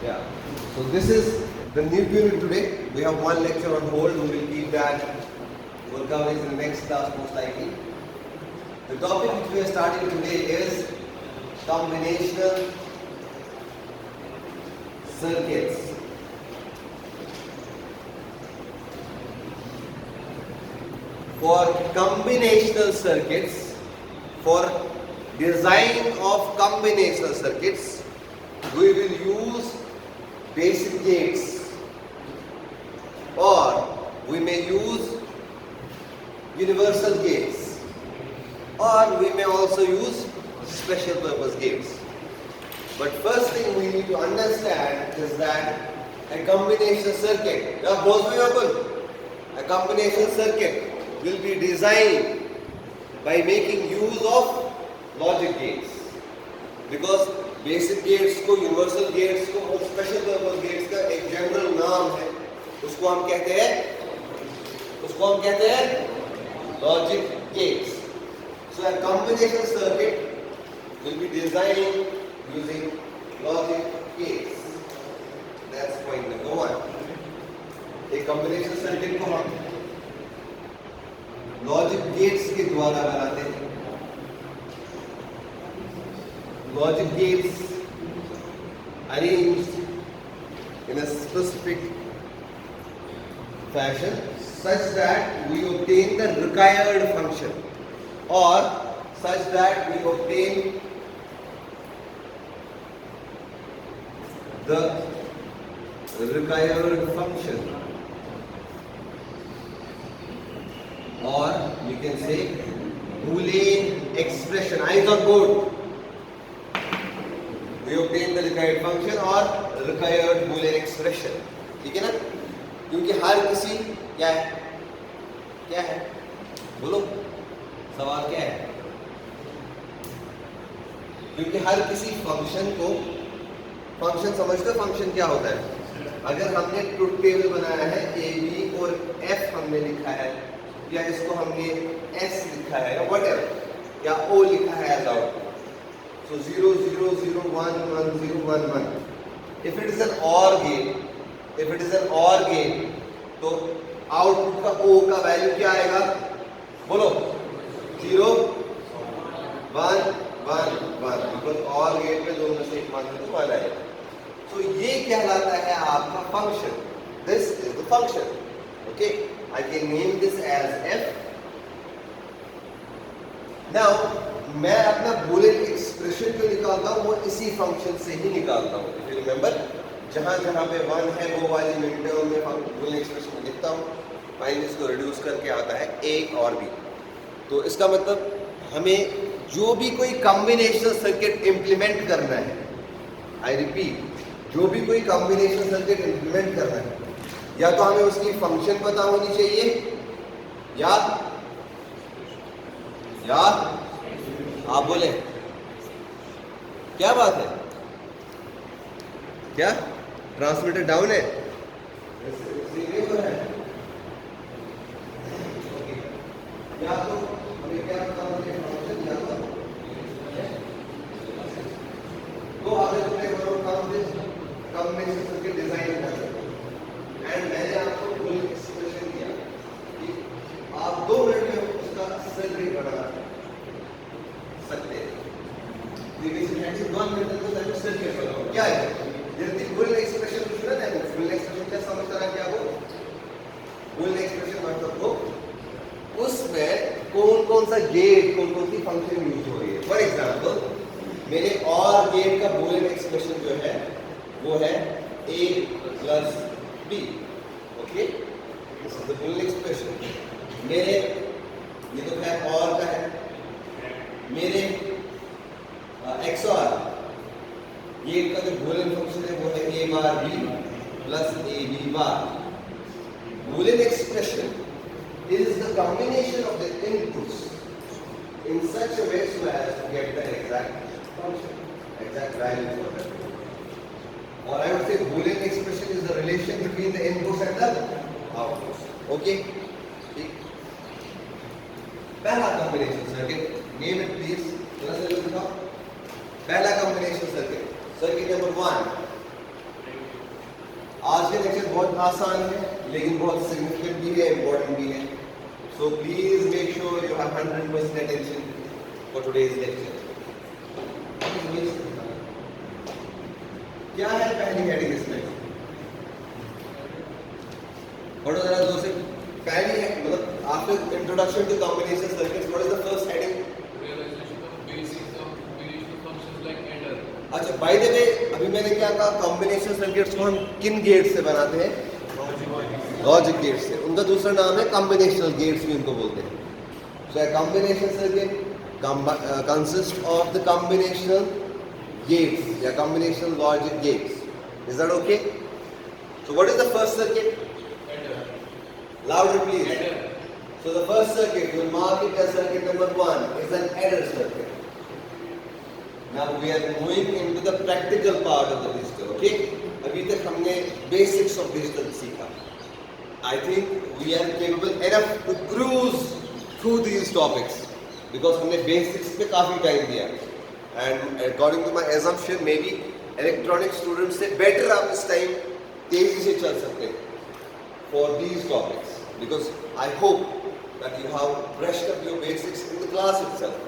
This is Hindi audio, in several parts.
Yeah. So this is the new unit today. We have one lecture on hold. We will keep that. We'll cover it in the next class most likely. The topic which we are starting today is combinational circuits. For combinational circuits, for design of combinational circuits, we will use basic gates, or we may use universal gates, or we may also use special purpose gates. But first thing we need to understand is that a combinational circuit, a combinational circuit will be designed by making use of logic gates, because basic gates को, यूनिवर्सल गेट्स को और स्पेशल पर्पस गेट्स का एक जनरल नाम है, उसको हम कहते हैं logic gates. So a combination circuit will be designed using logic gates. That's point number 1. एक कॉम्बिनेशन सर्किट को हम लॉजिक गेट्स के द्वारा बनाते हैं. Logic gates arranged in a specific fashion such that we obtain the required function, or such that we obtain the required function, or you can say Boolean expression. Eyes on board. We obtain the required function or required Boolean expression. ठीक है ना? क्योंकि हर किसी क्या है? बोलो, सवाल क्या है? क्योंकि हर किसी फंक्शन को, फंक्शन समझते हो फंक्शन क्या होता है? अगर हमने ट्रुथ टेबल बनाया है, ए बी और एफ हमने लिखा है, या इसको हमने एस लिखा है, या व्हाटएवर, या ओ लिखा है as output. So 0 0 0 1 1 0 1 1. If it is an OR gate, तो आउटपुट का O का वैल्यू क्या आएगा? बोलो. 0 1 1 1. बिकॉज OR गेट में दोनों में से एक मान है तो 1 आएगा. तो ये कहलाता है आपका function. This is the function. Okay, I can name this as f. Now मैं अपना बूलियन एक्सप्रेशन जो निकालता हूँ वो इसी फंक्शन से ही निकालता हूँ. इफ यू रिमेंबर, जहाँ पे 1 है वो वाली विंडो में बूलियन एक्सप्रेशन लिखता हूँ. फाइनली इसको रिड्यूस करके आता है ए और बी. तो इसका मतलब हमें जो भी कोई कॉम्बिनेशनल सर्किट इंप्लीमेंट करना है, आई रिपीट, जो भी कोई कॉम्बिनेशनल सर्किट इंप्लीमेंट करना है, या तो हमें उसकी फंक्शन पता होनी चाहिए, या आप बोले क्या बात है? क्या ट्रांसमीटर डाउन है? या तो हमें क्या पता होना चाहिए फंक्शन, या तो आगे कॉम्बिनेशन सर्किट डिजाइन कर सकते हैं. एंड मैंने आपको फुल एक्सप्रेशन दिया कि आप 2 मिनट में उसका सर्किट बना सकते हैं. क्या है? यदि बूलियन एक्सप्रेशन कुछ ना है, बूलियन एक्सप्रेशन क्या समझता है? क्या वो बूलियन एक्सप्रेशन मतलब वो उसमें कौन सा गेट, कौन सी फंक्शन यूज हो रही है. फॉर एग्जांपल, मेरे और गेट का बूलियन एक्सप्रेशन जो है वो है a plus b. Okay, this is the Boolean expression. मेरे ये तो खैर और का है. मेरे XOR ये का जो बूलियन फंक्शन है वो है a bar b plus ab bar. Boolean expression is the combination of the inputs in such a way so as to get the exact function, exact value for that. Or I would say Boolean expression is the relation between the inputs and the outputs. Okay? पहला combination circuit, name it please. पहला combination circuit. Circuit number 1. आज के लेक्चर बहुत आसान है लेकिन बहुत सिग्निफिकेंट भी है, इम्पोर्टेंट भी है. So please make sure you have 100% attention for today's lecture. क्या है पहली हेडिंग इसमें? What is the first पहली है मतलब after introduction to combination circuits, what is the first heading? Realization of basics of combinational functions like adder. अच्छा, by the way, अभी मैंने क्या कहा, कॉम्बिनेशन सर्किट्स को हम किन गेट से बनाते हैं? लॉजिक गेट से. उनका दूसरा नाम है कॉम्बिनेशनल गेट्स भी उनको बोलते हैं. So a combination circuit consist of the combinational gates या combinational logic gates. Is that okay? So what is the first circuit? Louder please. Adder. So the first circuit, we'll mark it as circuit number 1, is an adder circuit. Now we are moving into the practical part of the digital, okay? अभी तक हमने basics of digital सीखा. I think we are capable enough to cruise through these topics because हमने basics पे काफी time दिया. And according to my assumption, maybe electronic students से better आप इस time तेजी से चल सकते हैं for these topics. Because I hope that you have brushed up your basics in the class itself.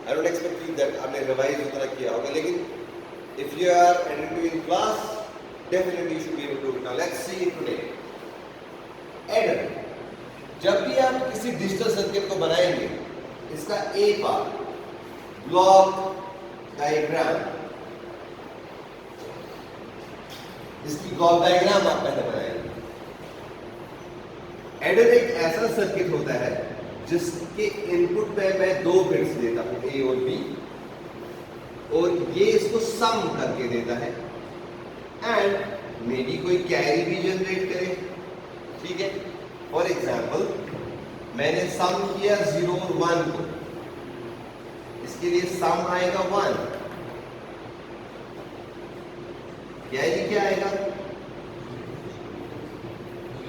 I don't expect you that आपने revise उतना किया होगा, लेकिन if you are attending in class, definitely you should be able to do it. Now let's see it today. Adder. जब भी आप किसी डिजिटल सर्किट को बनाएंगे, इसका A पार्ट ब्लॉक डायग्राम, इसकी ब्लॉक डायग्राम आप पहले बनाएंगे. एडर एक ऐसा सर्किट होता है जिसके इनपुट पे मैं 2 बिट्स देता हूं, ए और बी, और ये इसको सम करके देता है एंड मे बी कोई कैरी भी जनरेट करे. ठीक है, फॉर एग्जाम्पल मैंने सम किया 0 और 1 को, इसके लिए सम आएगा 1, कैरी क्या आएगा?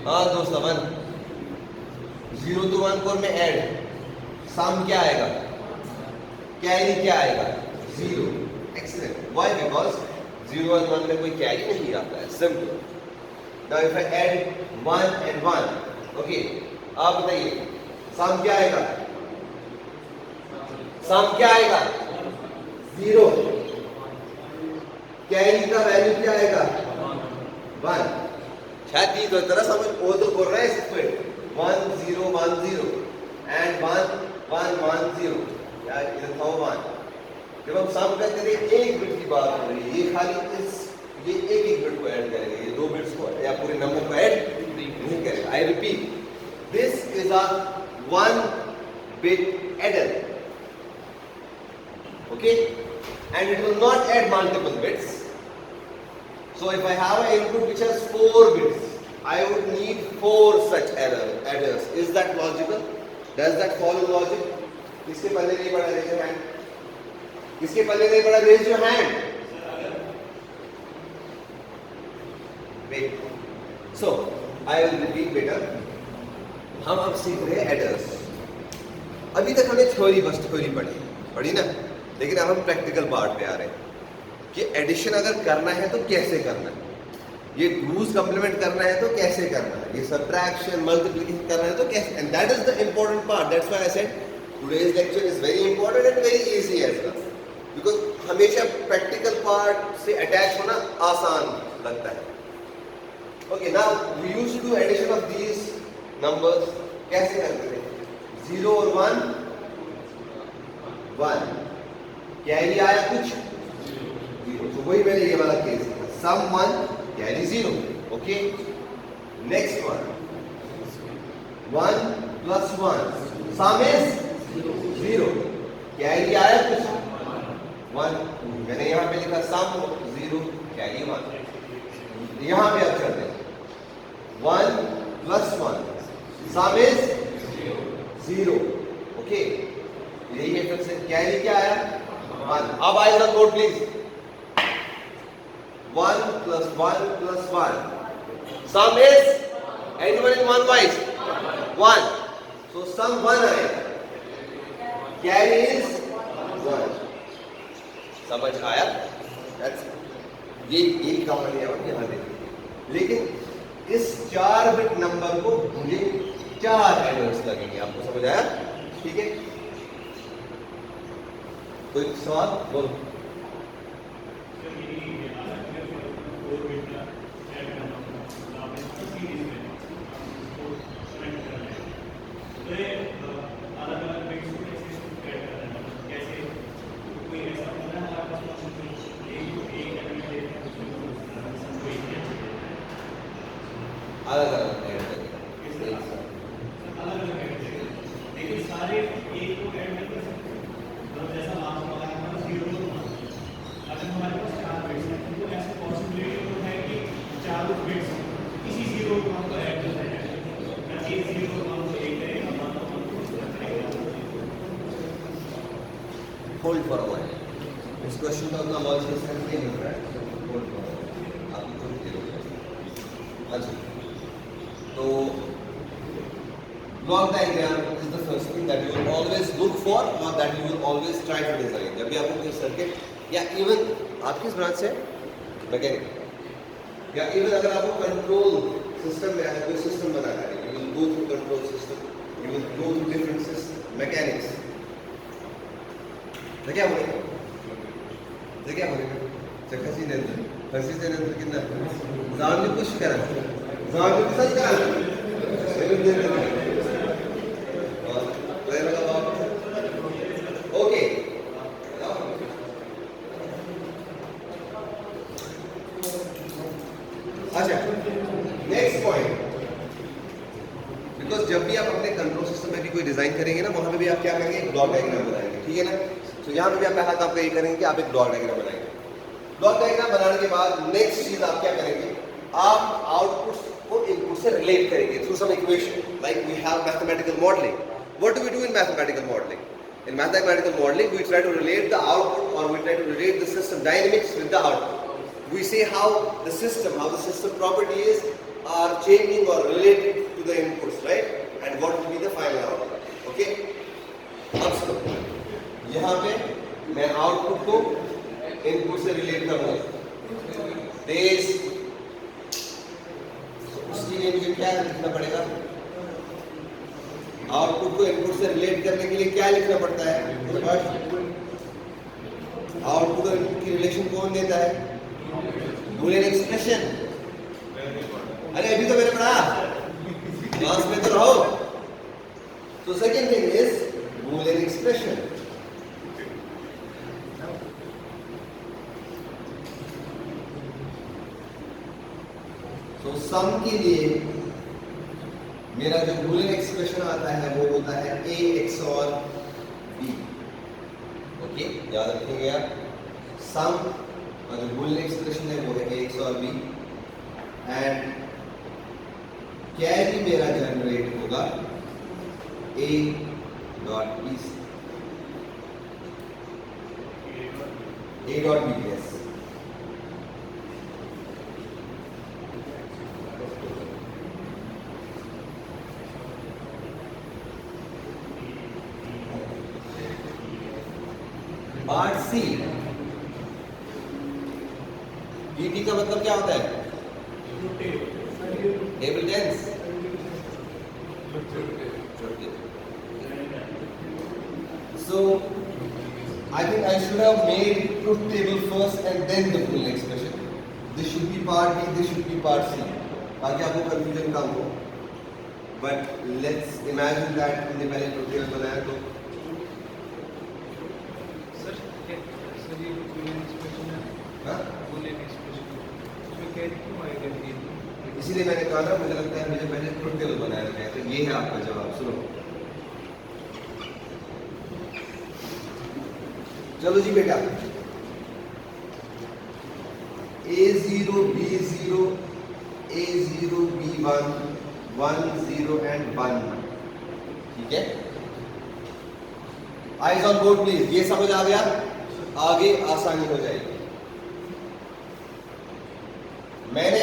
हाँ दोस्तों, 1. 0 to 1 को मैं ऐड, सम क्या आएगा? कैरी क्या आएगा? 0. एक्सीलेंट. व्हाई? बिकॉज 0 और 1 में कोई कैरी नहीं आता है. Simple. Now if I add 1 and 1, okay, आप बताइए सम क्या आएगा? सम क्या आएगा? 0. कैरी का वैल्यू क्या आएगा? 1. शायद ये तो तरह समझ वो तो कर रहा है इसको 1 0 1 0 and 1 1 1 0 या इधर था 1. जब हम सम करते थे एक बिट की बात हो रही है, ये खाली ये एक बिट को ऐड करेंगे, ये 2 बिट्स को या पूरे नंबर को ऐड नहीं करेगा. I repeat, this is a 1 bit adder, okay, and it will not add multiple bits. So if I have an input which has 4 bits, I would need 4 such adders. Is that logical? Does that follow logic? किसके पल्ले नहीं पड़ा? Raise your hand. किसके पल्ले नहीं पड़ा? Raise your hand. Wait. So I will repeat better. हम अब सीख रहे हैं adders. अभी तक हमने थ्योरी पढ़ी ना, लेकिन अब हम प्रैक्टिकल पार्ट पे आ रहे हैं कि एडिशन अगर करना है तो कैसे करना है, ये रूल्स कंप्लीमेंट करना है तो कैसे करना है, ये सब्ट्रैक्शन मल्टीप्लिकेशन करना है तो कैसे. And that is the important part. That's why I said today's lecture is very important and very easy as well, because हमेशा प्रैक्टिकल पार्ट से अटैच होना आसान लगता है. Okay, now we used to do addition of these numbers. कैसे करते थे? 0 और 1 1, कैरी आया कुछ 0. तो वही मैंने ये वाला केस किया, सम 1 carry 0. Okay, next one 1 plus 1, some is 0, carry आया कुछ 1. मैंने यहाँ पे लिखा सम 0 कैरी 1. यहाँ पे अब चलते हैं 1 plus 1, सम इज 0. ओके, यही है. फिर से कैरी क्या आया 1. अब आएगा code please. 1 plus 1 plus 1. Sum is anyone in one wise? 1. So sum 1 आएगा. Carry is 1. समझ आया? That's ये कहानी है. और यहाँ देखिए लेकिन इस 4 बिट नंबर को मुझे 4 एडर्स लगेंगे। आपको समझ आया? ठीक है, कोई सवाल बोलो। अलग अलग ऐड करेंगे, लेकिन सारे एक को ऐड नहीं कर सकते। मतलब जैसा लास्ट वाला है हमारा 0 को मान, अगर हमारे पास 4 बिट्स हैं तो ऐसी पॉसिबिलिटी तो है कि चारों बिट्स किसी 0 को हमको ऐड कर देना है। एक 0 को हमको एक करेगा, मान लो होल्ड फॉर अ व्हाइल। इस क्वेश्चन का उतना लॉजिकल सेंस नहीं मिल रहा है, होल्ड फॉर अ व्हाइल। आपकी थोड़ी देर हो जाएगी। अच्छा, तो block diagram is the first thing that you will always look for और that you will always try to design. जब भी आपको कोई सर्किट या इवन आप किस ब्रांच से, मैकेनिक, या इवन अगर आपको कंट्रोल सिस्टम में है, कोई सिस्टम बनाना है, you will go through control system, you will go through different system mechanics. तो क्या बोलेंगे, तो क्या बोलेंगे, चक्कसी नेंद्र फंसी से नेंद्र कितना जान कुछ करा, जान कुछ सच करा, सेवन नेंद्र ओके। अच्छा, नेक्स्ट पॉइंट, बिकॉज जब भी आप अपने कंट्रोल सिस्टम में भी कोई डिजाइन करेंगे ना, वहां पे भी आप क्या करेंगे, एक ब्लॉक डायग्राम बनाएंगे, ठीक है ना। तो यहाँ पे भी आप पहला काम आप ये करेंगे कि आप एक ब्लॉक डायग्राम बनाएंगे। ब्लॉक डायग्राम बनाने के बाद नेक्स्ट चीज आप क्या करेंगे, आप आउटपुट को इनपुट से रिलेट करेंगे through some equation, like we have mathematical modelling. What do we do in mathematical modeling? In mathematical modeling, we try to relate the output, or we try to relate the system dynamics with the output. We say how the system properties are changing or related to the inputs, right? And what will be the final output? Okay? अब सुनो, यहाँ पे मैं आउटपुट को इनपुट से रिलेट करूँगा। बेस, उसके लिए मुझे क्या लिखना पड़ेगा? आउटपुट को इनपुट से रिलेट करने के लिए क्या लिखना पड़ता है? आउटपुट और इनपुट की रिलेशन कौन देता है? Boolean expression. अरे अभी तो मैंने पढ़ा, क्लास में तो रहो। तो second thing is Boolean expression. तो सम के लिए मेरा जो बूलियन एक्सप्रेशन आता है वो होता है a XOR b। ओके, याद रखेंगे आप, सम और जो बूलियन एक्सप्रेशन है वो है a XOR b, and carry मेरा जनरेट होगा a dot b, a dot b, yes. Part C, dt का मतलब क्या होता है? Table tense. So I think I should have made truth table first and then the full expression. This should be part B, this should be part C, ताकि आपको confusion कम हो। But let's imagine that हमने पहले truth table बनाया तो इसीलिए मैंने कहा ना, मुझे लगता है मुझे पहले ट्रुथ टेबल बनाया था। तो ये है आपका जवाब। सुनो, चलो जी बेटा, A0 B0 A0 B1 1 0 and 1, ठीक है। Eyes on board please. ये समझ आ गया, आगे आसानी हो जाएगी। मैंने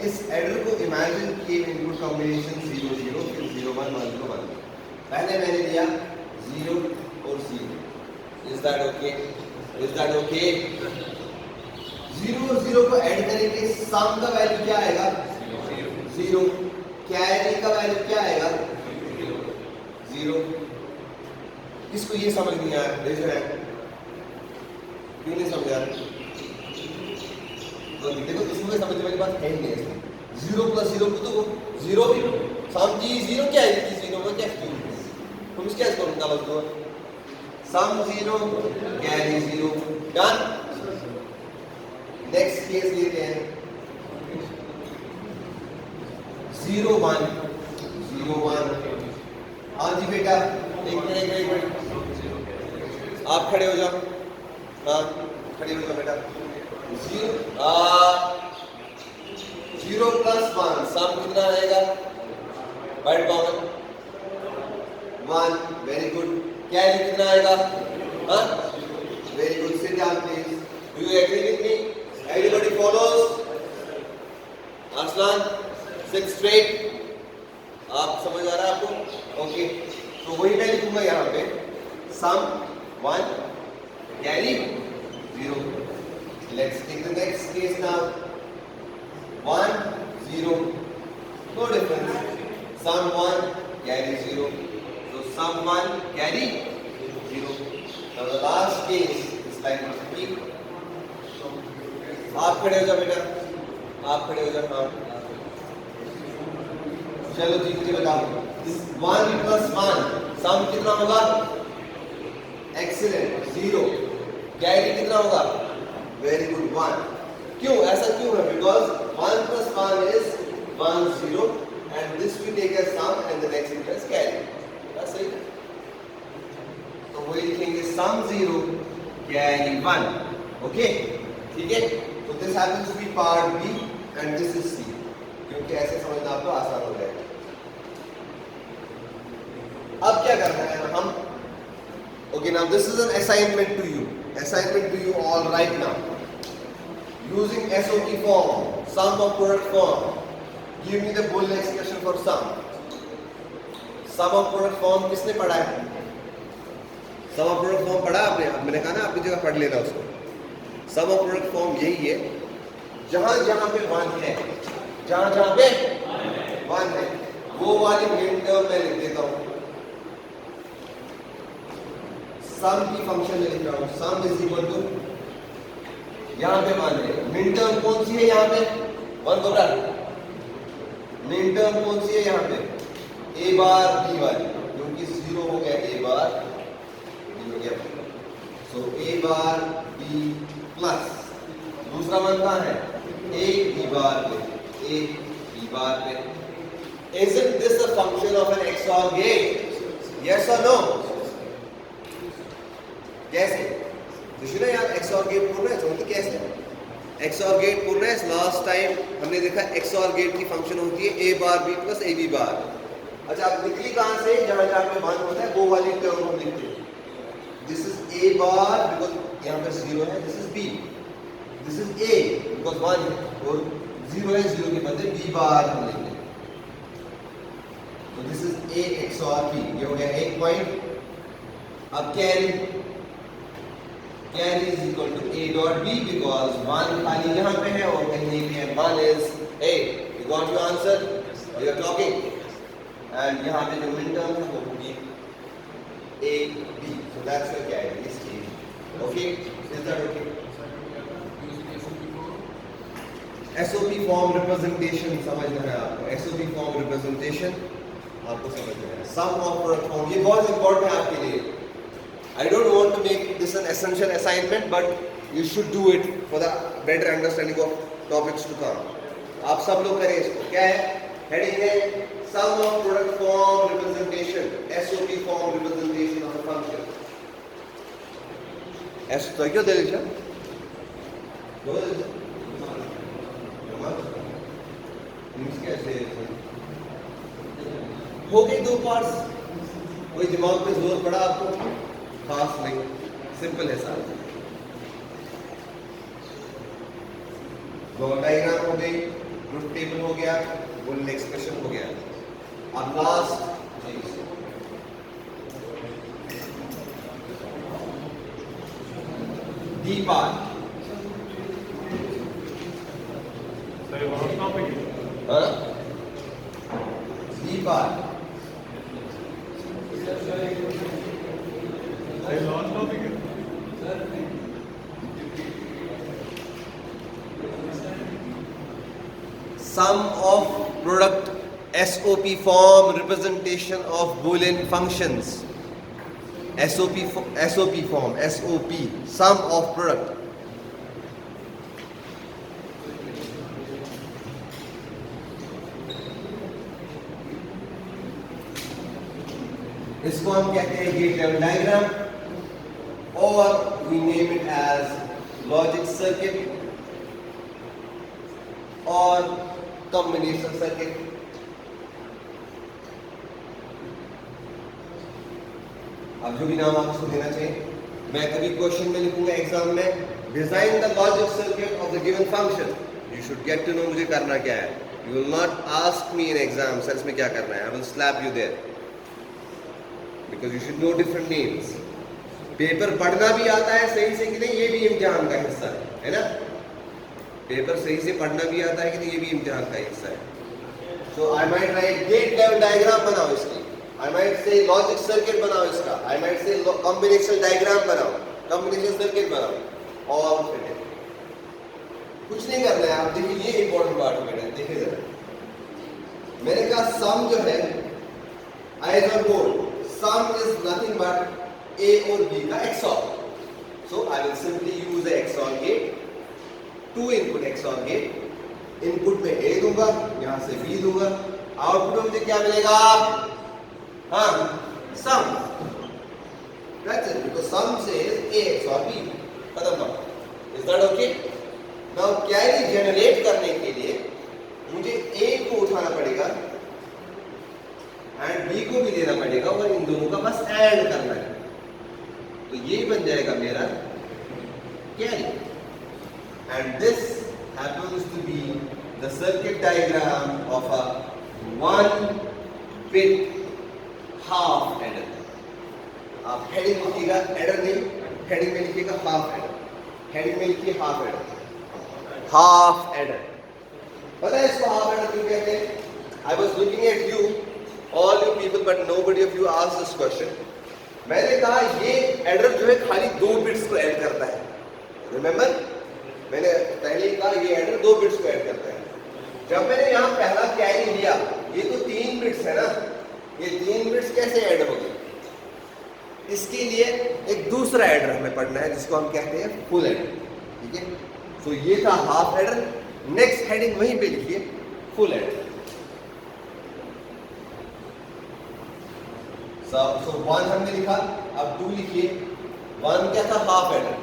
इस एडर को इमेजिन किए इनपुट कॉम्बिनेशन 0 0 फिर 0 1 1 0 1। पहले मैंने दिया 0 और 0। Is that okay? Is that okay? 0 और 0 को ऐड करेंगे, सम का वैल्यू क्या आएगा? जीरो। कैरी का वैल्यू क्या आएगा? जीरो। किसको ये समझ नहीं आया? Raise hand. क्यों नहीं समझा? तो देखो इसमें समझने वाली बात है ही नहीं। जीरो प्लस जीरो को तो जीरो भी सम जी जीरो क्या है? जीरो में क्या क्यों तुम इसके इसको निकालो दो। Sum zero carry zero. Done. Next case लेते हैं 0 1 0 1। हाँ जी बेटा, एक मिनट आप खड़े हो जाओ। हाँ खड़े हो जाओ बेटा। 0 प्लस 1 सम कितना आएगा? Byte common 1। Very good. Carry कितना आएगा? हाँ very good. Sit down please. Do you agree with me? Everybody follows? Arsalan 6 straight. आप समझ आ रहा है आपको? ओके तो वही मैं लिखूंगा यहाँ पे sum 1 carry 0। Let's take the next case now 1 0 no difference. Sum 1 carry 0 so sum 1 carry 0। now the last case is like B। आप खड़े हो जाओ बेटा, आप खड़े हो जाओ। हाँ चलो जी मुझे बताओ 1 प्लस 1 सम कितना होगा? एक्सीलेंट 0। कैरी कितना होगा? Very good 1। क्यों ऐसा क्यों है? Because 1 plus 1 is 1 0 and this we take as sum and the next we as carry। that's it। तो वही लिखेंगे sum 0 carry 1। ओके ठीक है। तो this happens to be part B and this is C, क्योंकि ऐसे समझना आपको आसान हो जाएगा। अब क्या करना है हम? Okay, now this is an assignment to you all right now using SOP form, sum of product form। give me the Boolean expression for sum of product form किसने पढ़ा है? sum of product form पढ़ा आपने? मैंने कहा ना अपनी जगह पढ़ लेना उसको। sum of product form यही है जहां जहां पे 1 है, जहां पे 1 है वो वाली मेन टर्म मैं लिख देता हूं। सम की फंक्शन में लिख रहा हूं सम इज इक्वल टू यहां पे 1 है। मिन टर्म कौन सी है यहां पे? 1 बोला। मिन टर्म कौन सी है यहाँ पे? a बार b वाली, क्योंकि 0 हो गया a बार b हो गया। सो a बार b प्लस दूसरा मान कहाँ है? a b बार पे, a b बार पे। Isn't this a function of an XOR gate? Yes or no? कैसे? तो यार XOR गेट बोल रहे हैं तो कैसे? XOR गेट बोल रहे हैं लास्ट टाइम हमने देखा XOR गेट की फंक्शन होती है a bar b plus a b बार। अच्छा अब निकली कहां से? जहां जहां पे 1 होता है वो वाली टर्म हम लिखते हैं। This is a bar because यहां पे 0 है, this is b, this is a because 1 है और 0 है, 0 के बदले b बार हम लेंगे। तो this is a XOR b। ये हो गया एक पॉइंट। अब carry is equal to a dot b because 1 खाली यहाँ पे है और कहीं नहीं भी है। 1 is a। You got your answer? You are talking। And यहाँ पे जो मिन टर्म है वो होगी a b। So that's your carry is a। Okay? Is that okay? SOP form representation समझना है आपको। SOP form representation आपको समझना है। Sum of product form ये बहुत important है आपके लिए। I don't want to make this an essential assignment, but you should do it for the better understanding of topics to come। आप सब लोग करें इसको। क्या है? हेडिंग है sum of product form representation, SOP form representation of a function। ऐसा तो क्यों दे दीजिए? कैसे हो गई 2 पार्ट्स? कोई दिमाग पे जोर पड़ा आपको? खास नहीं, सिंपल है सारा। डायग्राम हो गई, ट्रुथ टेबल हो गया, बुलियन एक्सप्रेशन हो गया। अब लास्ट चीज डी पार्ट। सही बहुत टॉपिक है। हाँ B part. Sum of product SOP form representation of Boolean functions. SOP form, SOP, sum of product. इसको हम कहते हैं गेट लेवल डायग्राम, और we name it as logic circuit और कॉम्बिनेशन सर्किट. अब जो भी नाम आप इसको देना चाहिए. मैं कभी क्वेश्चन में लिखूंगा एग्जाम में, design the logic circuit of the given function. You should get to know मुझे करना क्या है. You will not ask me in exam sir इसमें क्या करना है. I will slap you there because you should know different names. Paper पढ़ना भी आता है सही से कि नहीं, ये भी इम्तिहान का हिस्सा है ना. पेपर सही से पढ़ना भी आता है कि नहीं, ये भी इम्तिहान का हिस्सा है. So I might write gate level diagram बनाओ इसकी. I might say logic circuit बनाओ इसका. I might say combination diagram बनाओ, combination circuit बनाओ, और फिर कुछ नहीं करना है. आप देखिए ये important part है बेटा. देखिए जरा, मैंने कहा sum जो है eyes on board, sum is nothing but A और B का XOR. So I will simply use the XOR gate, 2 input XOR gate. Input में A दूंगा, यहाँ से B दूंगा, आउटपुट में मुझे क्या मिलेगा? हाँ, sum. That's it. Because sum says A XOR B. खत्म बात. Is that okay? Now carry generate करने के लिए मुझे A को उठाना पड़ेगा and B को भी लेना पड़ेगा, और इन दोनों का बस ऐड करना है. तो ये बन जाएगा मेरा carry. And this happens to be the circuit diagram of a 1-bit half adder. आप हेडिंग लिखिएगा, एडर नहीं, हेडिंग में लिखिएगा हाफ एडर. हेडिंग में लिखिए हाफ एडर. हाफ एडर पता है इसको हाफ एडर क्यों कहते हैं? I was looking at you all you people but nobody of you asked this question. मैंने कहा ये एडर जो है खाली 2 बिट्स को ऐड करता है. रिमेंबर मैंने पहले ही कहा ये एडर 2 बिट्स को ऐड करता है. जब मैंने यहाँ पहला कैरी लिया, ये तो 3 बिट्स है ना, ये 3 बिट्स कैसे ऐड होगी? इसके लिए एक दूसरा एडर हमें पढ़ना है जिसको हम कहते हैं फुल एडर. ठीक है. सो ये था हाफ एडर. नेक्स्ट हेडिंग वहीं पे लिखिए फुल एडर. सो 1 हमने लिखा, अब 2 लिखिए. 1 क्या था? Half adder.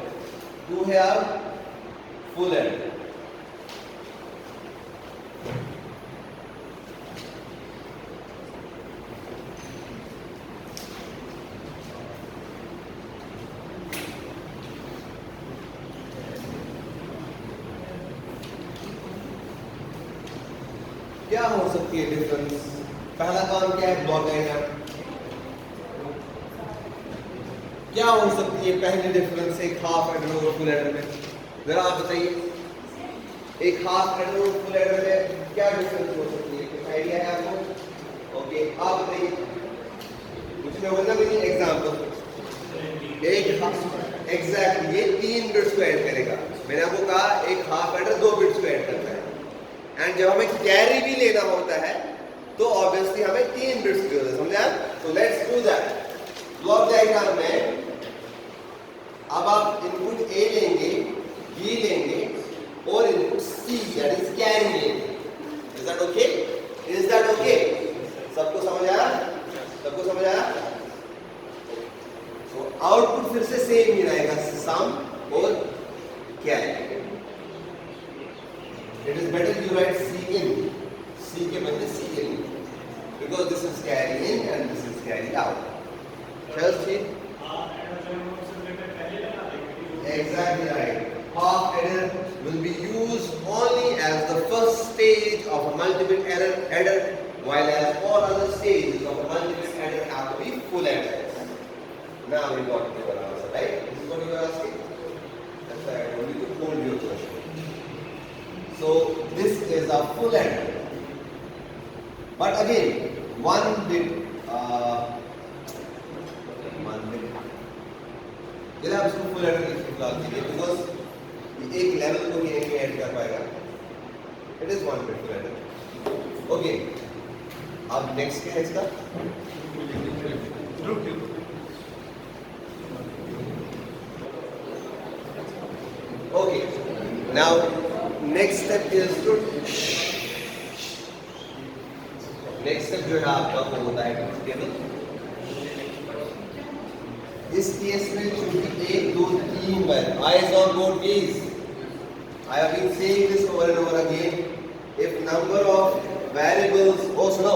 2 है अब फुल एडर. क्या हो सकती है डिफरेंस? पहला काम क्या है? Block diagram. क्या हो सकती है पहली डिफरेंस एक हाफ एडर और फुल एडर में? जरा आप बताइए. एक हाफ एडर और फुल एडर में क्या डिफरेंस हो सकती है? कुछ आइडिया है आपको? ओके, आप बताइए. कुछ में होगा ना एग्जाम्पल. एक एग्जैक्टली ये 3 बिट्स को ऐड करेगा. मैंने आपको कहा एक हाफ एडर 2 बिट्स को ऐड करता है. एंड जब हमें कैरी भी लेना होता है तो ऑब्वियसली हमें 3 बिट्स की जरूरत है. समझा? तो let's do that. Block diagram में अब आप इनपुट A लेंगे, B लेंगे और input C that is carry लेंगे. Is that okay? Is that okay? सबको समझ आया? सबको समझ आया? तो आउटपुट फिर से सेम ही रहेगा, सम और carry. It is better you write C in. C के बदले C in, because this is carry in and this is carry out. Just see. Exactly right. Half adder will be used only as the first stage of a multiple adder, while as all other stages of a multiple adder have to be full adders. Now we got to your answer, right? This is what you are asking. That's why I told you to hold your question. So this is a full adder. But again, 1 bit चलिए आप इसको फुल एडर लिखिए फिलहाल के लिए, बिकॉज एक लेवल को ही नहीं ऐड कर पाएगा. It is 1 bit full adder. Okay, अब नेक्स्ट क्या है इसका? Okay, now next step is to, next step जो है आपका वो होता है टेबल. इस केस में चूंकि 1 2 3 बार eyes on board please. I have been saying this over and over again. If number of variables, oh सुनो,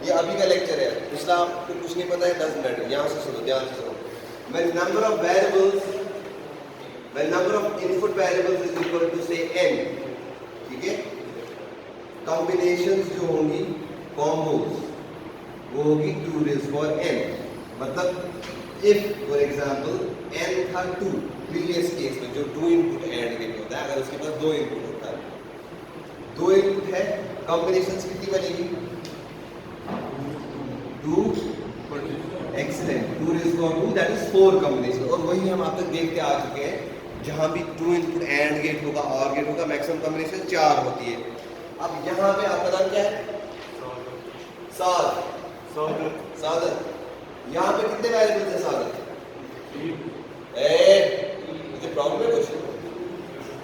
ये अभी का लेक्चर है, पिछला आपको कुछ नहीं पता है, doesn't matter. यहाँ से सुनो, ध्यान से सुनो. When number of variables, when number of input variables is equal to say n, ठीक है, combinations जो होंगी combos वो होगी 2 raised to n. मतलब if for example n था 2 previous केस में जो 2 input AND गेट होता है, अगर उसके पास 2 input होता है, 2 input है, combinations कितनी बनेगी? 2, excellent, 2 raised to 2, that is 4 combination. और वही हम आप तक देखते आ चुके हैं, जहां भी 2 input AND गेट होगा, OR गेट होगा, मैक्सिमम कॉम्बिनेशन 4 होती है. अब यहाँ पे आपका नाम क्या है? साधन. यहाँ पे कितने वेरिएबल्स हैं साधन? मुझे प्रॉब्लम है कुछ?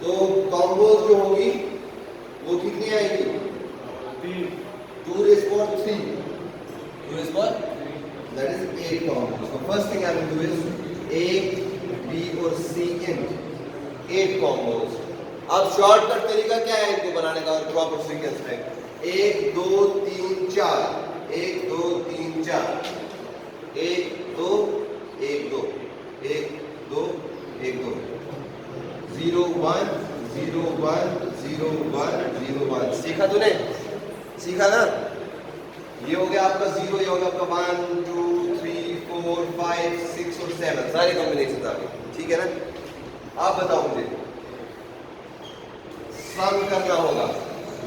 तो कॉम्बोज जो होगी वो कितनी आएगी? 2 raised to 3. 2 raised to, that is 8 combos. So first thing I will do is A, B और C in 8 combos. अब शॉर्टकट तरीका क्या है इनको बनाने का और प्रॉपर सीक्वेंस है? 1 2 3 4, 1 2 3 4, 1 2 1 2, 1 2 1 2, 0 1 0 1 0 1 0 1. सीखा तूने? सीखा ना? ये हो गया आपका 0, ये हो गया आपका 1 2 3 4 5 6 और 7, सारे कॉम्बिनेशन आ गए. ठीक है ना? आप बताओ मुझे, सम करना होगा.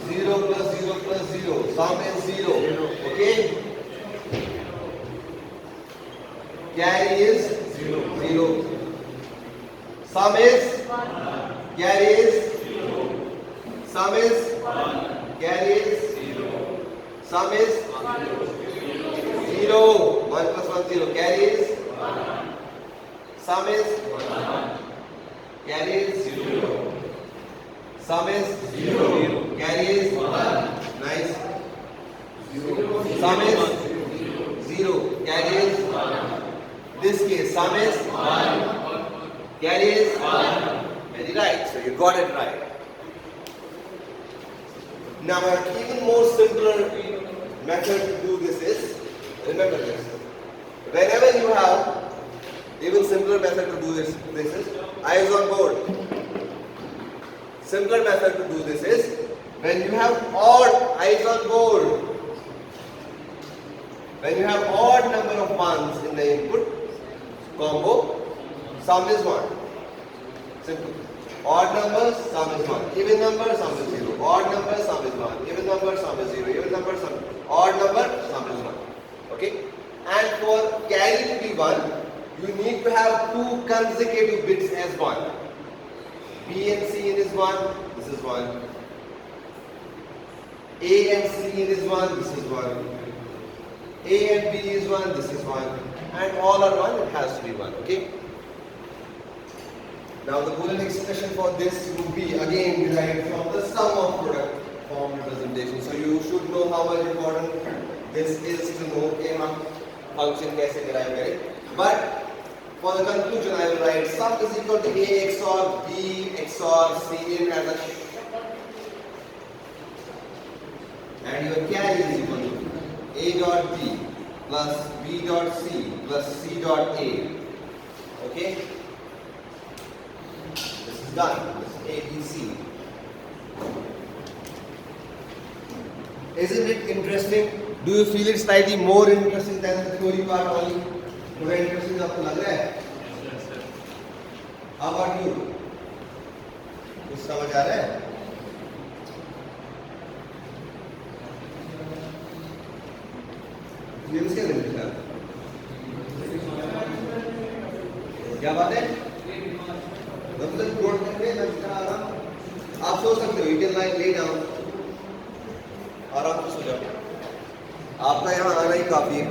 0 plus 0 plus 0, sum is 0. Okay? Carry is 0. Sum is, carry is, sum is, carry is, sum is 0. 1 plus 1 0. Carry is, sum is, carry is 0. Sum is 0. Carry is 1. Nice. Sum is 0. Carry is 1. This case, sum is 1. Carry is 1. Very right. So you got it right. Now, an even more simpler method to do this is, remember this. Whenever you have, even simpler method to do this is eyes on board. Simpler method to do this is when you have odd eyes on board. When you have odd number of ones in the input combo, sum is 1. Simple. Odd number, sum is 1. Even number, sum is 0. Odd number, sum is 1. Even number, sum is 0. Even number, sum. Odd number, sum is 1. Okay? And for carry to be 1, you need to have 2 consecutive bits as 1. B and C in is 1, this is 1. A and C in is 1, this is 1. A and B is 1, this is 1. And all are 1, it has to be 1, okay? Now the Boolean expression for this would be again derived from the sum of product form representation. So you should know how much important this is to know कि हम function कैसे derive करें. But for the conclusion, I will write sum is equal to A XOR B XOR C in as a, and your carry is equal to A dot B plus B dot C plus C dot A. Okay? This is done. This is ABC. Isn't it interesting? Do you feel it slightly more interesting than the theory part only? थोड़ा इंटरेस्टिंग आपको लग रहा है? How about you? कुछ समझ आ रहा है? You understand it, sir? क्या बात है? मतलब जोड़ करके नमस्कार आराम। आप सो सकते हो, you can lie lay down, आराम से सो जाओ। आपका यहाँ आना ही काफी है।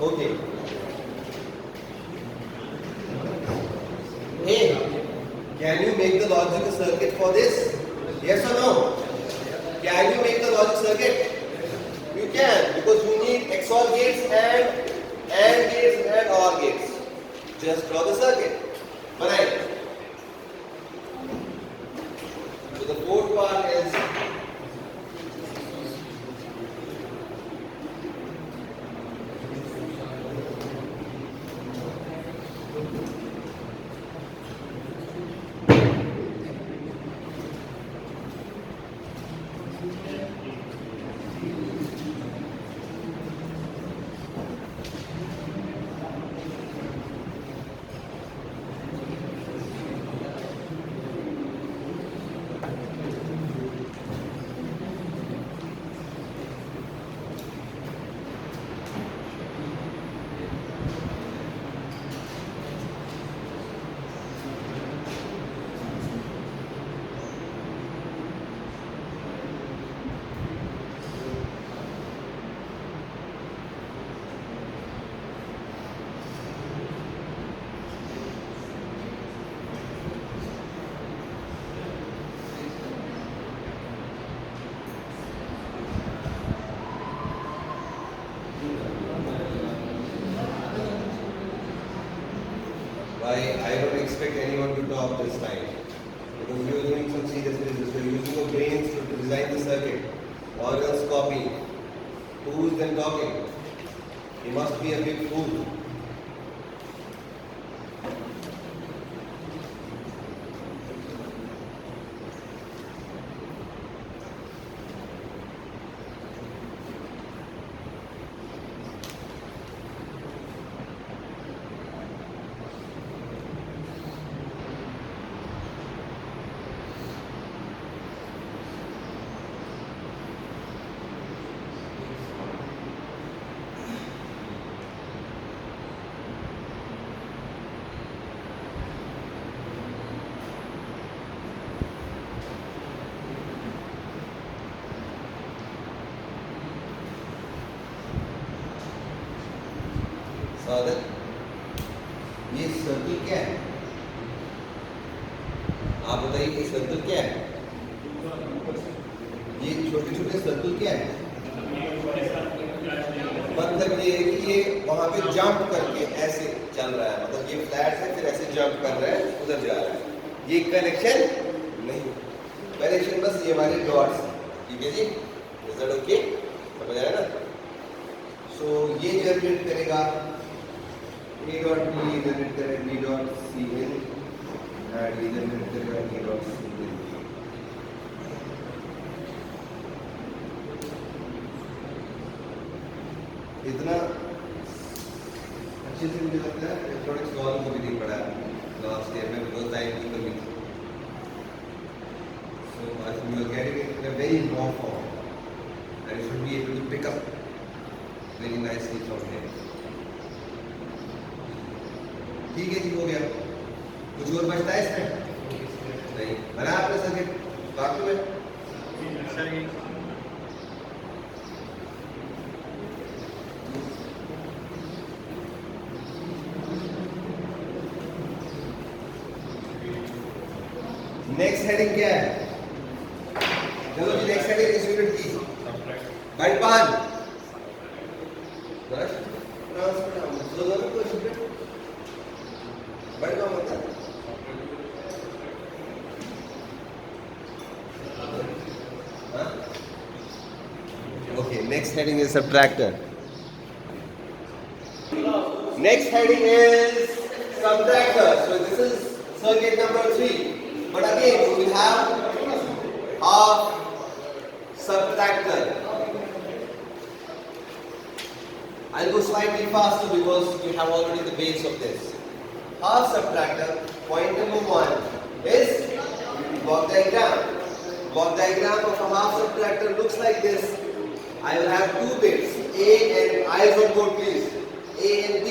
Okay. Hey, can you make the logical circuit for this? Yes or no? Can you make the logic circuit? You can, because you need XOR gates and AND gates and OR gates. Just draw the circuit. Banai. So the fourth part is I don't expect anyone to talk this time because we are doing some serious business. We are using our brains to design the circuit. Or else copying. Who is then talking? He must be a big fool. साधन ये सर्कल क्या है? आप बताइए ये सर्कल क्या है? ये छोटे छोटे सर्कल क्या है? मतलब ये है कि ये वहां पे जंप करके ऐसे चल रहा है, मतलब ये फ्लैट है फिर ऐसे जंप कर रहा है उधर जा रहा है। ये कनेक्शन नहीं, कनेक्शन बस ये हमारे डॉट्स। ठीक है जी, इज दैट ओके? समझ आया ना? सो ये जनरेट करेगा A dot B जनरेट करेगा B dot C in and ये जनरेट करेगा A dot C in। इतना अच्छे से मुझे लगता है इलेक्ट्रॉनिक्स कॉल को भी नहीं पढ़ा लास्ट ईयर में बिकॉज टाइम की कमी थी। So I think you are getting it in a very raw form and you should be able to pick up very nicely from here। ठीक है जी, हो गया। कुछ और बचता है इसमें? नहीं। बना आपने सर्किट? काटूं मैं? नेक्स्ट हेडिंग क्या है? चलो जी, नेक्स्ट हेडिंग इस यूनिट की बैठपान Okay, next heading is subtractor. Next heading is subtractor. So this is circuit number 3. But again, we will have a subtractor. I'll go slightly faster because you have already the base of this. Half subtractor, point number 1 is block diagram. Block diagram of a half subtractor looks like this. I will have two bits, A and eyes on board please, A and B.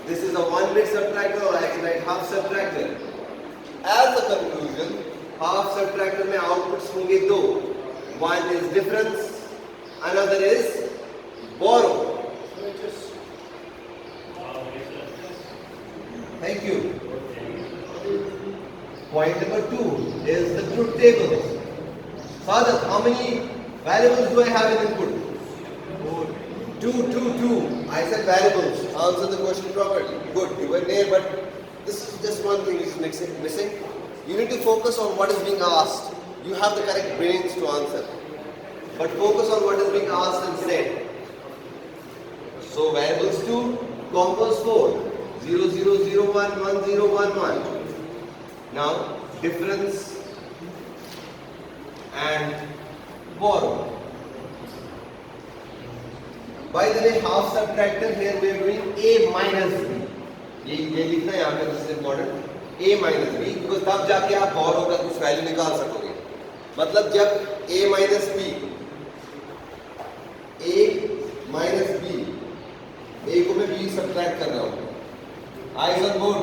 This is a 1-bit subtractor or I can write half subtractor. As a conclusion, half subtractor में outputs होंगे दो. One is difference, another is borrow. Thank you. Point number 2 is the truth table. Sadat, how many variables do I have in input? 2. I said variables. Answer the question properly. Good, you were there, but this is just one thing is missing. You need to focus on what is being asked. You have the correct brains to answer. But focus on what is being asked and said. So variables 2, compose 4. 0, 0, 0, 1, 1, 0, 1, 1. Now, difference and borrow. By the way, half subtractor here we are doing A minus B. ये लिखना है यहाँ पे, this is important. A minus B, because तब जाके आप borrow का कुछ वैल्यू निकाल सकोगे. मतलब जब A minus B, A minus B, A को मैं B subtract कर रहा हूँ. Eyes on board.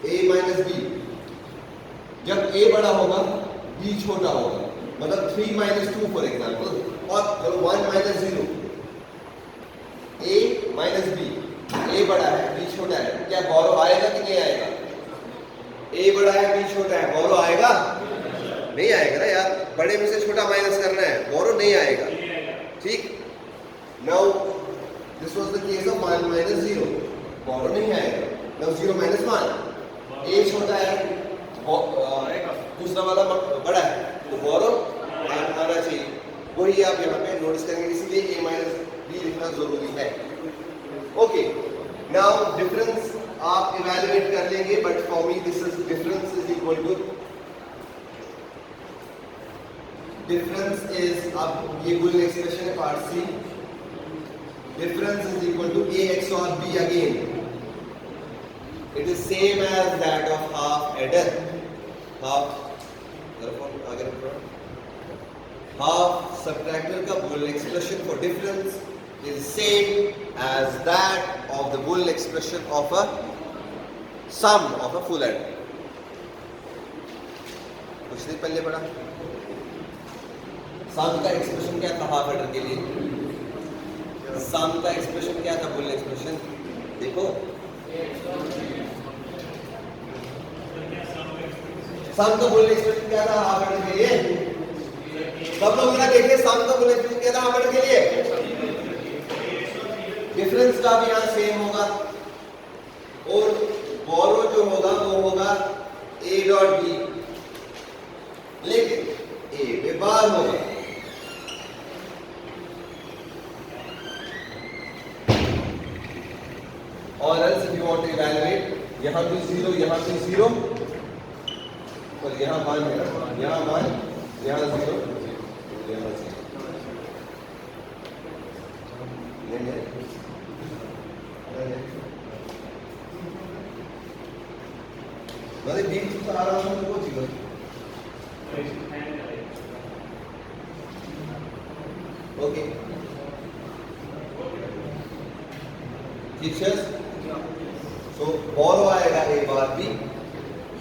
A minus B. जब A बड़ा होगा, B छोटा होगा. मतलब 3 minus 2 for example. और चलो 1 minus 0. A minus B. A बड़ा है, B छोटा है. क्या borrow आएगा कि नहीं आएगा? A बड़ा है, B छोटा है. borrow आएगा? नहीं आएगा ना यार. बड़े में से छोटा माइनस करना है. borrow नहीं आएगा. ठीक? Now this was the case of 1 minus 0. borrow नहीं आएगा. Now 0 minus 1. A छोटा है, दूसरा वाला बड़ा है, तो borrow आना चाहिए. वही आप यहाँ पे नोटिस करेंगे, इसीलिए A minus B लिखना जरूरी है. ओके, नाउ डिफरेंस आप इवैल्यूएट कर लेंगे, but for me this is difference is equal to difference is, अब ये बुलियन एक्सप्रेशन है part C. Difference is equal to A XOR B again. It is same as that of half adder. Half subtractor का Boolean expression for difference is same as that of the Boolean expression of a sum of a full adder. कुछ नहीं पहले पढ़ा. sum का expression क्या था half adder के लिए? sum का expression क्या था Boolean expression? देखो. सम का Boolean expression क्या था हाफ एडर के लिए? सब लोग ना देखिए, सम का Boolean expression क्या था हाफ एडर के लिए? डिफरेंस का भी यहाँ सेम होगा, और बोरो जो होगा वो होगा A डॉट B, लेकिन A पे बार होगा. और else if you want to evaluate, यहाँ भी 0, यहाँ भी 0, और यहाँ 1 है, यहाँ 1, यहाँ 0, यहाँ 0. मतलब बीच से आ रहा हूँ तो वो चीज़ ओके. टीचर्स, सो बोरो आएगा A बार B,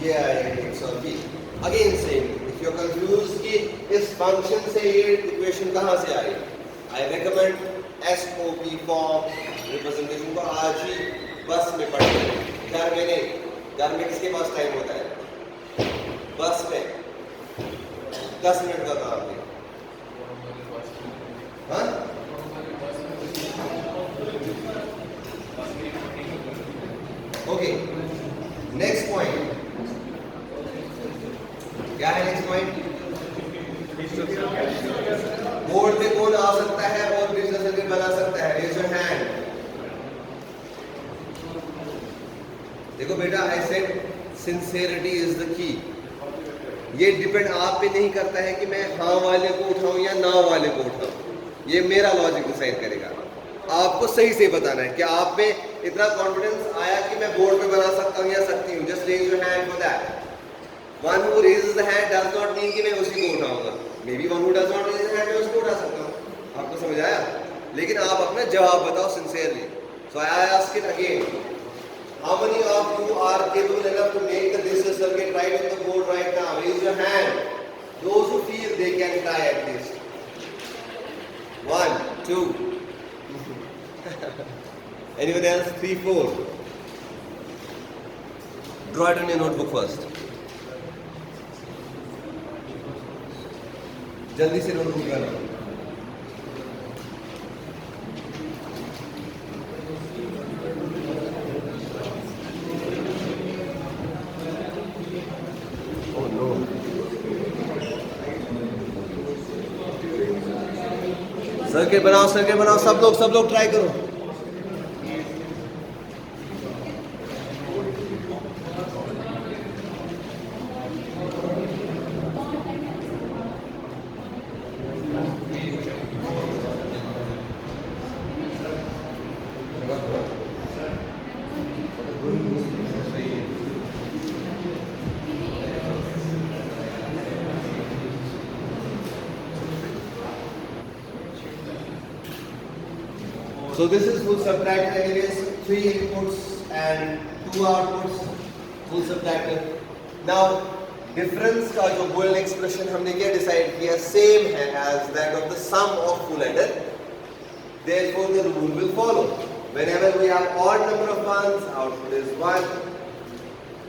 ये आएगा X और B. Again same, if you are confuse कि इस फंक्शन से ये इक्वेशन कहाँ से आई, I recommend SOP form representation को आज ही बस में पढ़ें. घर में नहीं, घर में किसके पास टाइम होता है? बस में 10 मिनट का काम है. हाँ, ओके. नेक्स्ट पॉइंट क्या है? नेक्स्ट पॉइंट, बोर्ड पे कौन आ सकता है और बिजनेस सर्किट बना सकता है? Raise your hand. देखो बेटा, I said sincerity is the key. ये डिपेंड आप पे नहीं करता है कि मैं हाँ वाले को उठाऊं या ना वाले को उठाऊं. ये मेरा लॉजिक डिसाइड करेगा. आपको सही से बताना है कि आप में इतना कॉन्फिडेंस आया कि मैं बोर्ड पे बना सकता हूँ या सकती हूँ. Just raise your hand for that. One who raises the hand does not mean कि मैं उसी को उठाऊंगा. Maybe one who does not raise the hand समझ आया? लेकिन आप अपना जवाब बताओ sincerely. So I ask it again. How many of you are capable enough to make the digital circuit right on the board right now? Raise your hand. Those who feel they can try at least. 1, 2. Anyone else? 3, 4. Draw it on your notebook first. जल्दी से नोटबुक बनाओ. सर्किट बनाओ, सब लोग ट्राई करो. So this is full subtractor. It is 3 inputs and 2 outputs. Full subtractor. Now difference का जो Boolean expression हमने क्या decide किया same है as that of the sum of full adder. Therefore the rule will follow. Whenever we have odd number of ones, output is 1.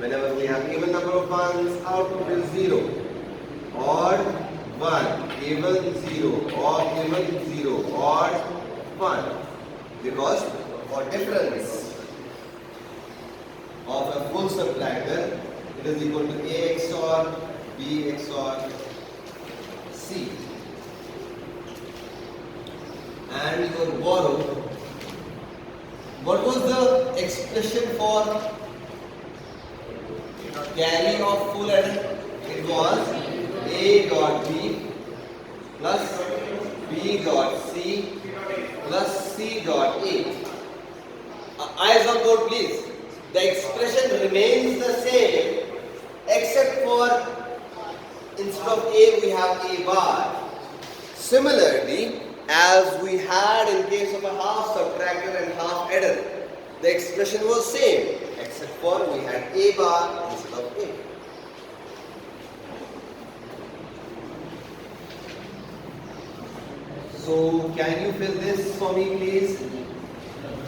Whenever we have even number of ones, output is 0. Odd 1, even 0, or even 0, odd 1. Because for difference of a full subtractor, it is equal to A XOR B XOR C. And your borrow. What was the expression for carry of full adder? It was A dot B plus B dot C plus C dot A. Eyes on board please. The expression remains the same except for instead of A we have A bar. Similarly, as we had in case of a half subtractor and half adder, the expression was same except for we had A bar instead of A. So can you fill this for me please?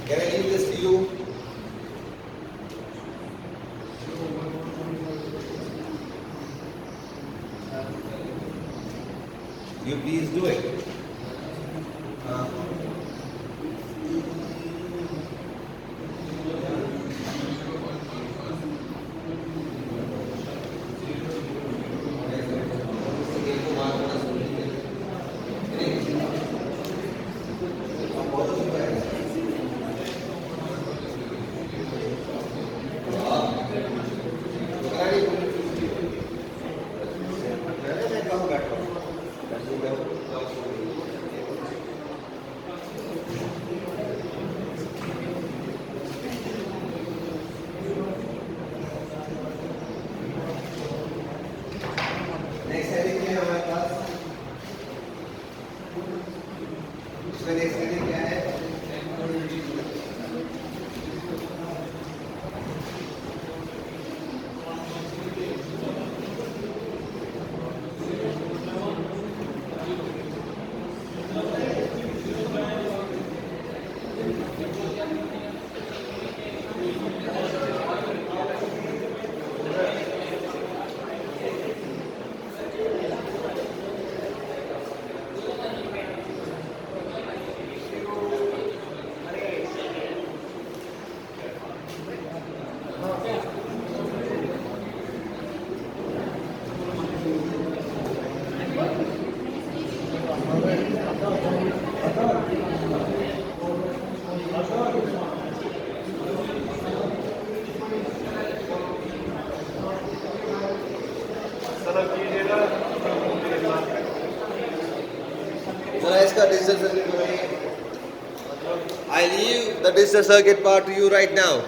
Can I leave this to you? You please do it. I leave the digital circuit part to you right now.